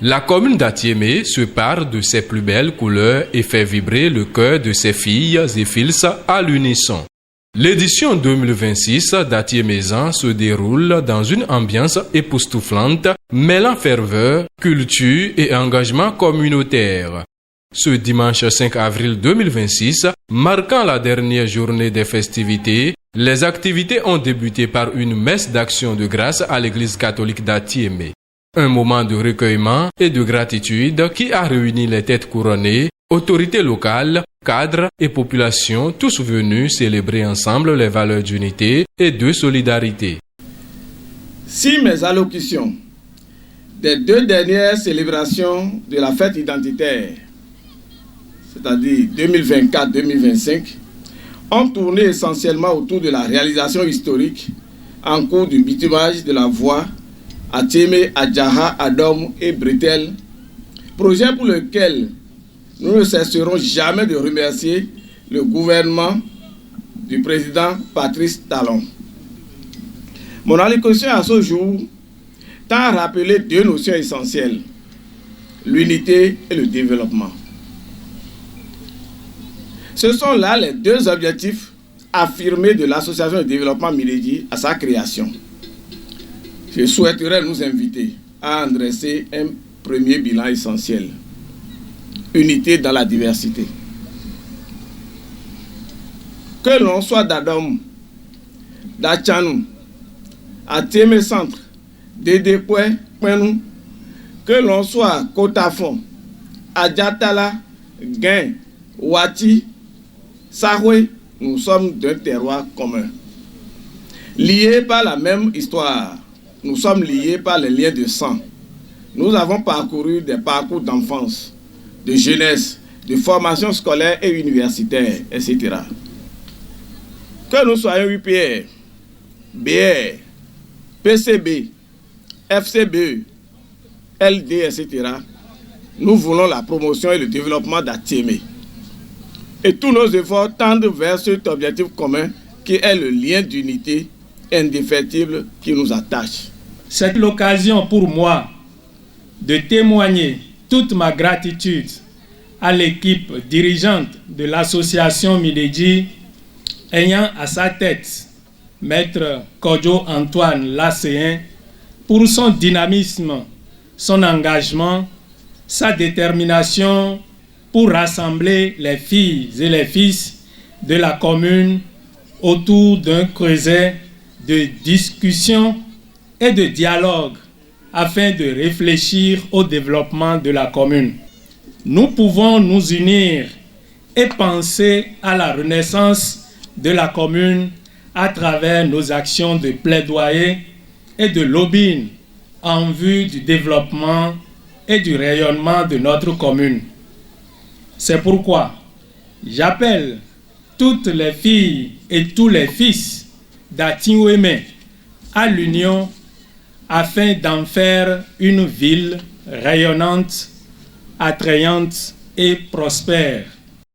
La commune d'Atiémé se pare de ses plus belles couleurs et fait vibrer le cœur de ses filles et fils à l'unisson. L'édition 2026 d'Atiémézan se déroule dans une ambiance époustouflante, mêlant ferveur, culture et engagement communautaire. Ce dimanche 5 avril 2026, marquant la dernière journée des festivités, les activités ont débuté par une messe d'action de grâce à l'église catholique d'Atiémé. Un moment de recueillement et de gratitude qui a réuni les têtes couronnées, autorités locales, cadres et populations, tous venus célébrer ensemble les valeurs d'unité et de solidarité. Si mes allocutions des 2 dernières célébrations de la fête identitaire, c'est-à-dire 2024-2025, ont tourné essentiellement autour de la réalisation historique en cours du bitumage de la voie Atiémé, Adjaha, Adom et Bretel, projet pour lequel nous ne cesserons jamais de remercier le gouvernement du président Patrice Talon. Mon allocution à ce jour tend à rappeler 2 notions essentielles, l'unité et le développement. Ce sont là les 2 objectifs affirmés de l'Association de développement Miledi à sa création. Je souhaiterais nous inviter à en dresser un premier bilan essentiel. Unité dans la diversité. Que l'on soit d'Adom, d'Atchanou, Atiémé Centre, Dédékoué, Kwenou, que l'on soit à Kotafon, Adjatala, Gain, Ouati, Sahwe, nous sommes d'un terroir commun. Liés par la même histoire, nous sommes liés par les liens de sang. Nous avons parcouru des parcours d'enfance, de jeunesse, de formation scolaire et universitaire, etc. Que nous soyons UPR, BR, PCB, FCBE, LD, etc., nous voulons la promotion et le développement d'Atiémé. Et tous nos efforts tendent vers cet objectif commun qui est le lien d'unité indéfectible qui nous attache. C'est l'occasion pour moi de témoigner toute ma gratitude à l'équipe dirigeante de l'association Miledi, ayant à sa tête Maître Kodjo Antoine Lasséen, pour son dynamisme, son engagement, sa détermination pour rassembler les filles et les fils de la commune autour d'un creuset de discussion et de dialogue afin de réfléchir au développement de la commune. Nous pouvons nous unir et penser à la renaissance de la commune à travers nos actions de plaidoyer et de lobbying en vue du développement et du rayonnement de notre commune. C'est pourquoi j'appelle toutes les filles et tous les fils d'Atiémé à l'union afin d'en faire une ville rayonnante, attrayante et prospère.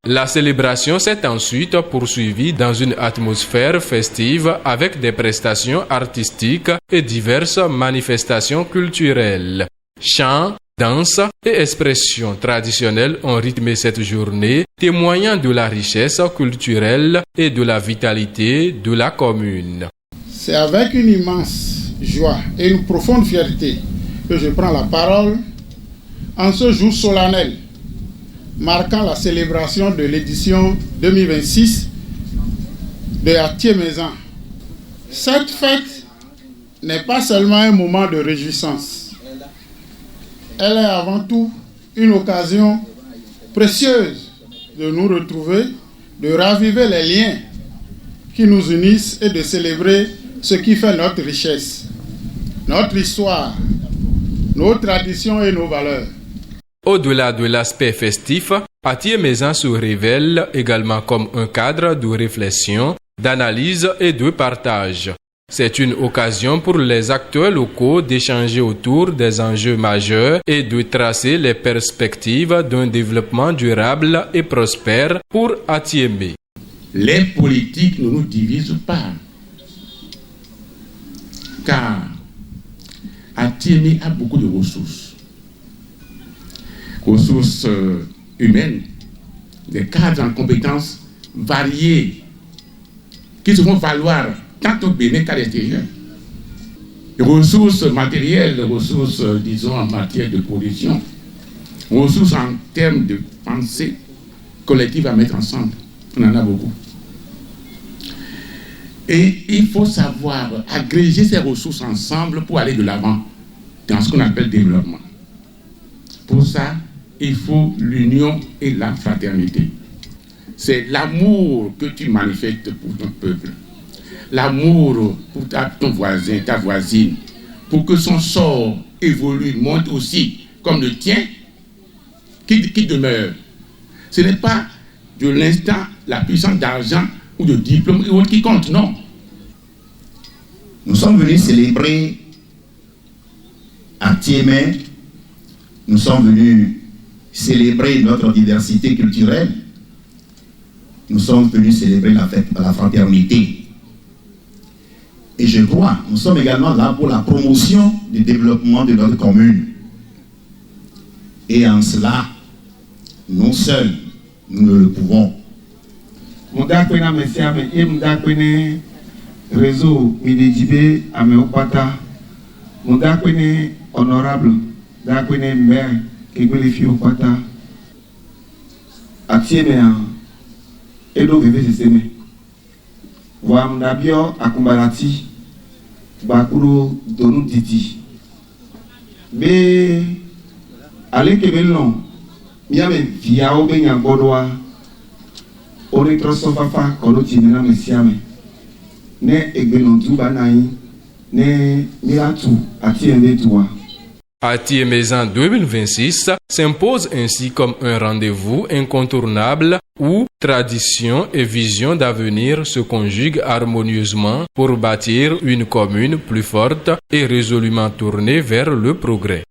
La célébration s'est ensuite poursuivie dans une atmosphère festive avec des prestations artistiques et diverses manifestations culturelles. Chants, danses et expressions traditionnelles ont rythmé cette journée, témoignant de la richesse culturelle et de la vitalité de la commune. C'est avec une immense joie et une profonde fierté que je prends la parole en ce jour solennel marquant la célébration de l'édition 2026 de Atiémézan. Cette fête n'est pas seulement un moment de réjouissance. Elle est avant tout une occasion précieuse de nous retrouver, de raviver les liens qui nous unissent et de célébrer ce qui fait notre richesse, notre histoire, nos traditions et nos valeurs. Au-delà de l'aspect festif, Atiémézan se révèle également comme un cadre de réflexion, d'analyse et de partage. C'est une occasion pour les acteurs locaux d'échanger autour des enjeux majeurs et de tracer les perspectives d'un développement durable et prospère pour Atiémé. Les politiques ne nous divisent pas, car Atiémé a beaucoup de ressources. ressources humaines, des cadres en compétences variées qui se font valoir tant au Bénin qu'à l'extérieur. Les ressources matérielles, les ressources, disons, en matière de production, ressources en termes de pensée collective à mettre ensemble. On en a beaucoup. Et il faut savoir agréger ces ressources ensemble pour aller de l'avant dans ce qu'on appelle développement. Pour ça, il faut l'union et la fraternité. C'est l'amour que tu manifestes pour ton peuple. L'amour pour ton voisin, ta voisine, pour que son sort évolue, monte aussi, comme le tien, qui demeure. Ce n'est pas de l'instant la puissance d'argent ou de diplôme ou autre qui compte, non. Nous sommes venus célébrer à Thiémé, nous sommes venus célébrer notre diversité culturelle, nous sommes venus célébrer la fête de la fraternité. Et je crois, nous sommes également là pour la promotion du développement de notre commune. Et en cela, nous seuls, nous ne le pouvons. Réseau Midejibé Améopata, Mundakwene honorable, Dakwene maire, Kegwelefi Opata, Atiemea, Edo Veve Seseme, Wamdabio Akumbalati, Bakuro Donu Titi, Be Alekebelon, Miame Viao Benya Godoa, Onitrosofafa, Kolotimena Messiame. Atiémézan 2026 s'impose ainsi comme un rendez-vous incontournable où tradition et vision d'avenir se conjuguent harmonieusement pour bâtir une commune plus forte et résolument tournée vers le progrès.